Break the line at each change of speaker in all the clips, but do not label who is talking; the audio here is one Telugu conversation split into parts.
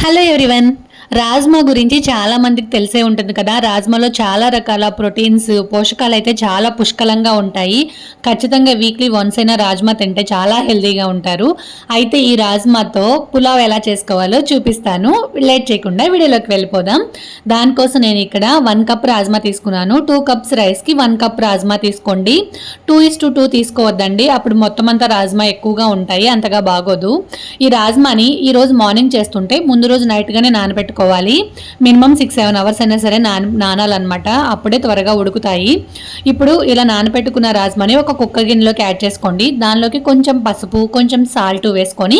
Hello everyone. రాజ్మా గురించి చాలా మందికి తెలిసే ఉంటుంది కదా. రాజ్మాలో చాలా రకాల ప్రోటీన్స్, పోషకాలు అయితే చాలా పుష్కలంగా ఉంటాయి. ఖచ్చితంగా వీక్లీ వన్స్ అయినా రాజ్మా తింటే చాలా హెల్తీగా ఉంటారు. అయితే ఈ రాజ్మాతో పులావ్ ఎలా చేసుకోవాలో చూపిస్తాను. లేట్ చేయకుండా వీడియోలోకి వెళ్ళిపోదాం. దానికోసం నేను ఇక్కడ 1 కప్ రాజ్మా తీసుకున్నాను. 2 కప్స్ రైస్కి 1 కప్ రాజ్మా తీసుకోండి. 2:2 తీసుకోవద్దండి, అప్పుడు మొత్తం అంతా రాజ్మా ఎక్కువగా ఉంటాయి, అంతగా బాగోదు. ఈ రాజ్మాని ఈరోజు మార్నింగ్ చేస్తుంటే ముందు రోజు నైట్గానే నానబెట్టుకోవాలి. మినిమం 6-7 అవర్స్ అయినా సరే నానాలన్నమాట, అప్పుడే త్వరగా ఉడుకుతాయి. ఇప్పుడు ఇలా నానబెట్టుకున్న రాజ్మాని ఒక కుక్కర్ గిన్నెలోకి యాడ్ చేసుకోండి. దానిలోకి కొంచెం పసుపు, కొంచెం సాల్ట్ వేసుకొని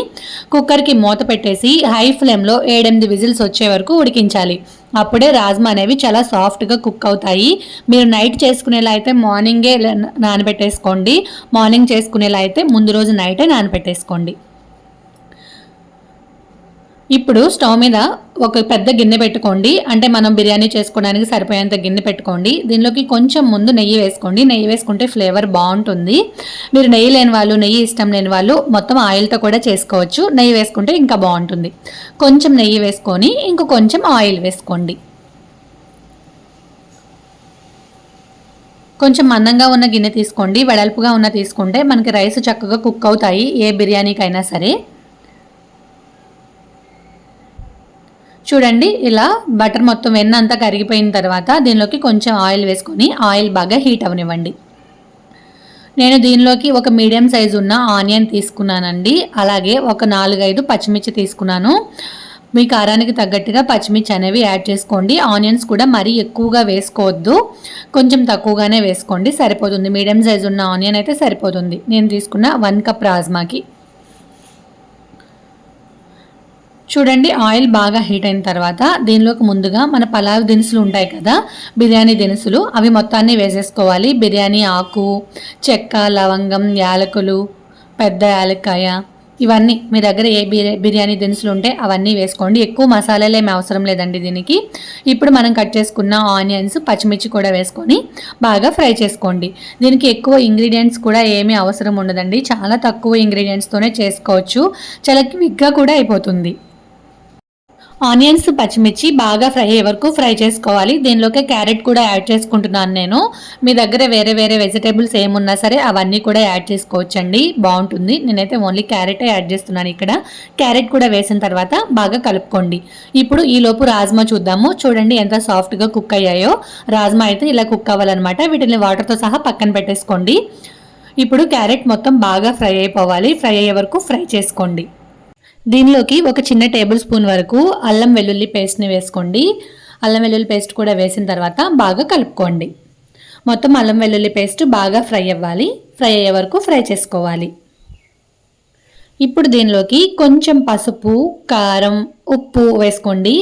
కుక్కర్కి మూత పెట్టేసి హై ఫ్లేమ్లో 7-8 విజిల్స్ వచ్చే వరకు ఉడికించాలి. అప్పుడే రాజ్మా అనేవి చాలా సాఫ్ట్గా కుక్ అవుతాయి. మీరు నైట్ చేసుకునేలా అయితే మార్నింగే నానబెట్టేసుకోండి. మార్నింగ్ చేసుకునేలా అయితే ముందు రోజు నైటే నానబెట్టేసుకోండి. ఇప్పుడు స్టవ్ మీద ఒక పెద్ద గిన్నె పెట్టుకోండి. అంటే మనం బిర్యానీ చేసుకోవడానికి సరిపోయేంత గిన్నె పెట్టుకోండి. దీనిలోకి కొంచెం ముందు నెయ్యి వేసుకోండి. నెయ్యి వేసుకుంటే ఫ్లేవర్ బాగుంటుంది. మీరు నెయ్యి లేని వాళ్ళు, నెయ్యి ఇష్టం లేని వాళ్ళు మొత్తం ఆయిల్తో కూడా చేసుకోవచ్చు. నెయ్యి వేసుకుంటే ఇంకా బాగుంటుంది. కొంచెం నెయ్యి వేసుకొని ఇంకో కొంచెం ఆయిల్ వేసుకోండి. కొంచెం మందంగా ఉన్న గిన్నె తీసుకోండి. వెడల్పుగా ఉన్న తీసుకుంటే మనకి రైస్ చక్కగా కుక్ అవుతాయి, ఏ బిర్యానీకైనా సరే. చూడండి, ఇలా బటర్ మొత్తం వెన్న అంతా కరిగిపోయిన తర్వాత దీనిలోకి కొంచెం ఆయిల్ వేసుకొని ఆయిల్ బాగా హీట్ అవనివ్వండి. నేను దీనిలోకి ఒక మీడియం సైజు ఉన్న ఆనియన్ తీసుకున్నానండి. అలాగే ఒక 4-5 పచ్చిమిర్చి తీసుకున్నాను. మీ కారానికి తగ్గట్టుగా పచ్చిమిర్చి అనేవి యాడ్ చేసుకోండి. ఆనియన్స్ కూడా మరీ ఎక్కువగా వేసుకోవద్దు, కొంచెం తక్కువగానే వేసుకోండి, సరిపోతుంది. మీడియం సైజు ఉన్న ఆనియన్ అయితే సరిపోతుంది. నేను తీసుకున్న 1 కప్ రాజ్మాకి. చూడండి, ఆయిల్ బాగా హీట్ అయిన తర్వాత దీనిలోకి ముందుగా మన పలావ్ దినుసులు ఉంటాయి కదా, బిర్యానీ దినుసులు, అవి మొత్తాన్ని వేసేసుకోవాలి. బిర్యానీ ఆకు, చెక్క, లవంగం, యాలకులు, పెద్ద యాలక్కాయ, ఇవన్నీ మీ దగ్గర ఏ బిర్యానీ దినుసులు ఉంటే అవన్నీ వేసుకోండి. ఎక్కువ మసాలాలు ఏమి అవసరం లేదండి దీనికి. ఇప్పుడు మనం కట్ చేసుకున్న ఆనియన్స్, పచ్చిమిర్చి కూడా వేసుకొని బాగా ఫ్రై చేసుకోండి. దీనికి ఎక్కువ ఇంగ్రీడియంట్స్ కూడా ఏమీ అవసరం ఉండదండి. చాలా తక్కువ ఇంగ్రీడియంట్స్తోనే చేసుకోవచ్చు. చాలా క్విక్గా కూడా అయిపోతుంది. ఆనియన్స్, పచ్చిమిర్చి బాగా ఫ్రై అయ్యే వరకు ఫ్రై చేసుకోవాలి. దీనిలోకి క్యారెట్ కూడా యాడ్ చేసుకుంటున్నాను నేను. మీ దగ్గర వేరే వేరే వెజిటేబుల్స్ ఏమున్నా సరే అవన్నీ కూడా యాడ్ చేసుకోవచ్చండి, బాగుంటుంది. నేనైతే ఓన్లీ క్యారెటే యాడ్ చేస్తున్నాను ఇక్కడ. క్యారెట్ కూడా వేసిన తర్వాత బాగా కలుపుకోండి. ఇప్పుడు ఈలోపు రాజ్మా చూద్దాము. చూడండి ఎంత సాఫ్ట్గా కుక్ అయ్యాయో. రాజ్మా అయితే ఇలా కుక్ అవ్వాలన్నమాట. వీటిని వాటర్తో సహా పక్కన పెట్టేసుకోండి. ఇప్పుడు క్యారెట్ మొత్తం బాగా ఫ్రై అయిపోవాలి. ఫ్రై అయ్యే వరకు ఫ్రై చేసుకోండి. దీనిలోకి ఒక చిన్న టేబుల్ స్పూన్ వరకు అల్లం వెల్లుల్లి పేస్ట్ని వేసుకోండి. అల్లం వెల్లుల్లి పేస్ట్ కూడా వేసిన తర్వాత బాగా కలుపుకోండి. మొత్తం అల్లం వెల్లుల్లి పేస్ట్ బాగా ఫ్రై అవ్వాలి. ఫ్రై అయ్యే వరకు ఫ్రై చేసుకోవాలి. ఇప్పుడు దీనిలోకి కొంచెం పసుపు, కారం, ఉప్పు వేసుకోండి.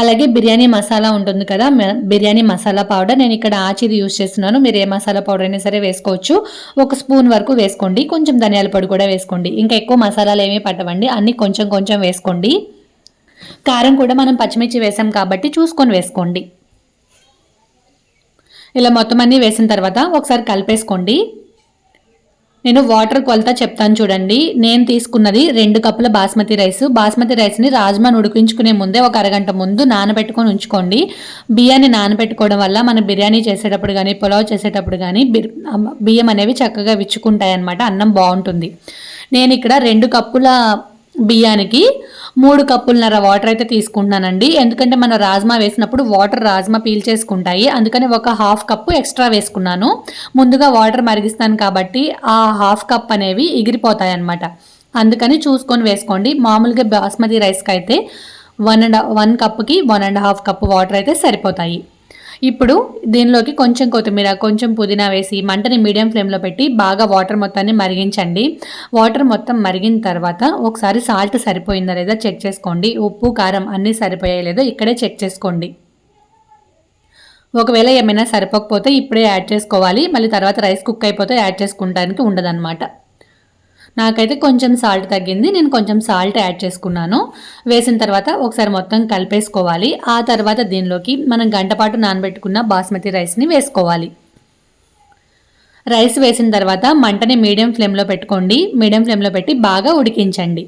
అలాగే బిర్యానీ మసాలా ఉంటుంది కదా, బిర్యానీ మసాలా పౌడర్, నేను ఇక్కడ ఆచిది యూజ్ చేస్తున్నాను. మీరు ఏ మసాలా పౌడర్ అయినా సరే వేసుకోవచ్చు. 1 స్పూన్ వరకు వేసుకోండి. కొంచెం ధనియాల పొడి కూడా వేసుకోండి. ఇంకా ఎక్కువ మసాలాలు ఏమీ పట్టవండి, అన్నీ కొంచెం కొంచెం వేసుకోండి. కారం కూడా మనం పచ్చిమిర్చి వేసాం కాబట్టి చూసుకొని వేసుకోండి. ఇలా మొత్తం అన్నీ వేసిన తర్వాత ఒకసారి కలిపేసుకోండి. నేను వాటర్ కొలత చెప్తాను చూడండి. నేను తీసుకున్నది 2 కప్పుల బాస్మతి రైస్. బాస్మతి రైస్ని రాజ్మాను ఉడికించుకునే ముందే ఒక అరగంట ముందు నానబెట్టుకొని ఉంచుకోండి. బియ్యాన్ని నానబెట్టుకోవడం వల్ల మన బిర్యానీ చేసేటప్పుడు కానీ, పులావ్ చేసేటప్పుడు కానీ బియ్యం అనేవి చక్కగా విచ్చుకుంటాయి అన్నమాట, అన్నం బాగుంటుంది. నేను ఇక్కడ 2 కప్పుల బియ్యానికి 3 కప్పులన్నర వాటర్ అయితే తీసుకుంటున్నానండి. ఎందుకంటే మన రాజ్మా వేసినప్పుడు వాటర్ రాజ్మా పీల్చేసుకుంటాయి, అందుకని ఒక 1/2 కప్పు ఎక్స్ట్రా వేసుకున్నాను. ముందుగా వాటర్ మరిగిస్తాను కాబట్టి ఆ 1/2 కప్ అనేవి ఎగిరిపోతాయి అన్నమాట, అందుకని చూసుకొని వేసుకోండి. మామూలుగా బాస్మతి రైస్కి అయితే 1 కప్పుకి 1.5 కప్పు వాటర్ అయితే సరిపోతాయి. ఇప్పుడు దీనిలోకి కొంచెం కొత్తిమీర, కొంచెం పుదీనా వేసి మంటని మీడియం ఫ్లేమ్లో పెట్టి బాగా వాటర్ మొత్తాన్ని మరిగించండి. వాటర్ మొత్తం మరిగిన తర్వాత ఒకసారి సాల్ట్ సరిపోయిందా లేదా చెక్ చేసుకోండి. ఉప్పు, కారం అన్నీ సరిపోయాయి లేదో ఇక్కడే చెక్ చేసుకోండి. ఒకవేళ ఏమైనా సరిపోకపోతే ఇప్పుడే యాడ్ చేసుకోవాలి. మళ్ళీ తర్వాత రైస్ కుక్ అయిపోతే యాడ్ చేసుకోవడానికి ఉండదన్నమాట. నాకైతే కొంచెం సాల్ట్ తగ్గింది, నేను కొంచెం సాల్ట్ యాడ్ చేసుకున్నాను. వేసిన తర్వాత ఒకసారి మొత్తం కలిపేసుకోవాలి. ఆ తర్వాత దీనిలోకి మనం గంటపాటు నానబెట్టుకున్న బాస్మతి రైస్ని వేసుకోవాలి. రైస్ వేసిన తర్వాత మంటని మీడియం ఫ్లేమ్లో పెట్టుకోండి. మీడియం ఫ్లేమ్లో పెట్టి బాగా ఉడికించండి.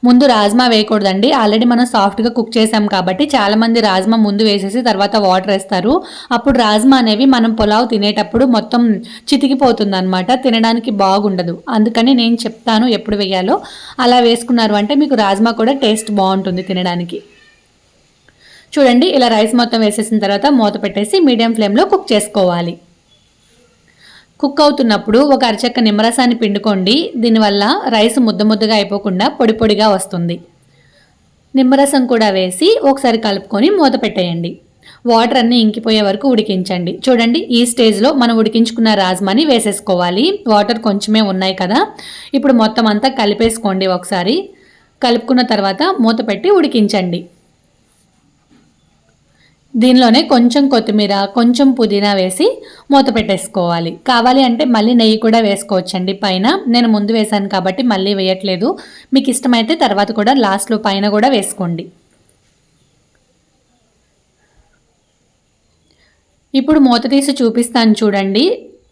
ముందు రాజ్మా వేయకూడదండి. ఆల్రెడీ మనం సాఫ్ట్గా కుక్ చేసాం కాబట్టి చాలామంది రాజ్మా ముందు వేసేసి తర్వాత వాటర్ వేస్తారు. అప్పుడు రాజ్మా అనేవి మనం పులావ్ తినేటప్పుడు మొత్తం చితికిపోతుంది అనమాట, తినడానికి బాగుండదు. అందుకని నేను చెప్తాను ఎప్పుడు వేయాలో. అలా వేసుకున్నారు అంటే మీకు రాజ్మా కూడా టేస్ట్ బాగుంటుంది తినడానికి. చూడండి, ఇలా రైస్ మొత్తం వేసేసిన తర్వాత మూత పెట్టేసి మీడియం ఫ్లేమ్లో కుక్ చేసుకోవాలి. కుక్ అవుతున్నప్పుడు ఒక అరచెక్క నిమ్మరసాన్ని పిండుకోండి. దీనివల్ల రైస్ ముద్ద ముద్దగా అయిపోకుండా పొడి పొడిగా వస్తుంది. నిమ్మరసం కూడా వేసి ఒకసారి కలుపుకొని మూత పెట్టేయండి. వాటర్ అన్నీ ఇంకిపోయే వరకు ఉడికించండి. చూడండి, ఈ స్టేజ్లో మనం ఉడికించుకున్న రాజ్మాని వేసేసుకోవాలి. వాటర్ కొంచెమే ఉన్నాయి కదా, ఇప్పుడు మొత్తం అంతా కలిపేసుకోండి. ఒకసారి కలుపుకున్న తర్వాత మూత పెట్టి ఉడికించండి. దీనిలోనే కొంచెం కొత్తిమీర, కొంచెం పుదీనా వేసి మూత పెట్టేసుకోవాలి. కావాలి అంటే మళ్ళీ నెయ్యి కూడా వేసుకోవచ్చండి పైన. నేను ముందు వేసాను కాబట్టి మళ్ళీ వేయట్లేదు. మీకు ఇష్టమైతే తర్వాత కూడా లాస్ట్లో పైన కూడా వేసుకోండి. ఇప్పుడు మూత తీసి చూపిస్తాను చూడండి.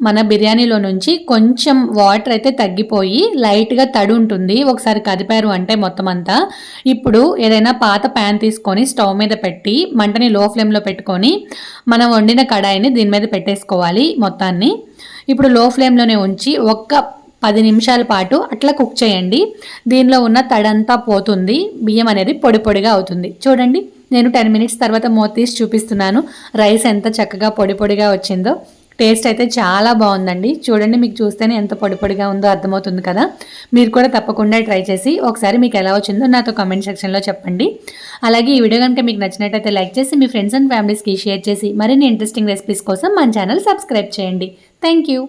మన బిర్యానీలో నుంచి కొంచెం వాటర్ అయితే తగ్గిపోయి లైట్గా తడి ఉంటుంది. ఒకసారి కదిపారు అంటే మొత్తం అంతా. ఇప్పుడు ఏదైనా పాత ప్యాన్ తీసుకొని స్టవ్ మీద పెట్టి మంటని లో ఫ్లేమ్లో పెట్టుకొని మనం వండిన కడాయిని దీని మీద పెట్టేసుకోవాలి మొత్తాన్ని. ఇప్పుడు లో ఫ్లేమ్లోనే ఉంచి ఒక్క 10 నిమిషాల పాటు అట్లా కుక్ చేయండి. దీనిలో ఉన్న తడంతా పోతుంది, బియ్యం అనేది పొడి పొడిగా అవుతుంది. చూడండి, నేను 10 మినిట్స్ తర్వాత మూత తీసి చూపిస్తున్నాను. రైస్ ఎంత చక్కగా పొడి పొడిగా వచ్చిందో. టేస్ట్ అయితే చాలా బాగుందండి. చూడండి, మీకు చూస్తేనే ఎంత పొడి పొడిగా ఉందో అర్థమవుతుంది కదా. మీరు కూడా తప్పకుండా ట్రై చేసి ఒకసారి మీకు ఎలా వచ్చిందో నాతో కామెంట్ సెక్షన్లో చెప్పండి. అలాగే ఈ వీడియో కనుక మీకు నచ్చినట్టయితే లైక్ చేసి మీ ఫ్రెండ్స్ అండ్ ఫ్యామిలీస్కి షేర్ చేసి మరిన్ని ఇంట్రెస్టింగ్ రెసిపీస్ కోసం మన ఛానల్ సబ్స్క్రైబ్ చేయండి. Thank you.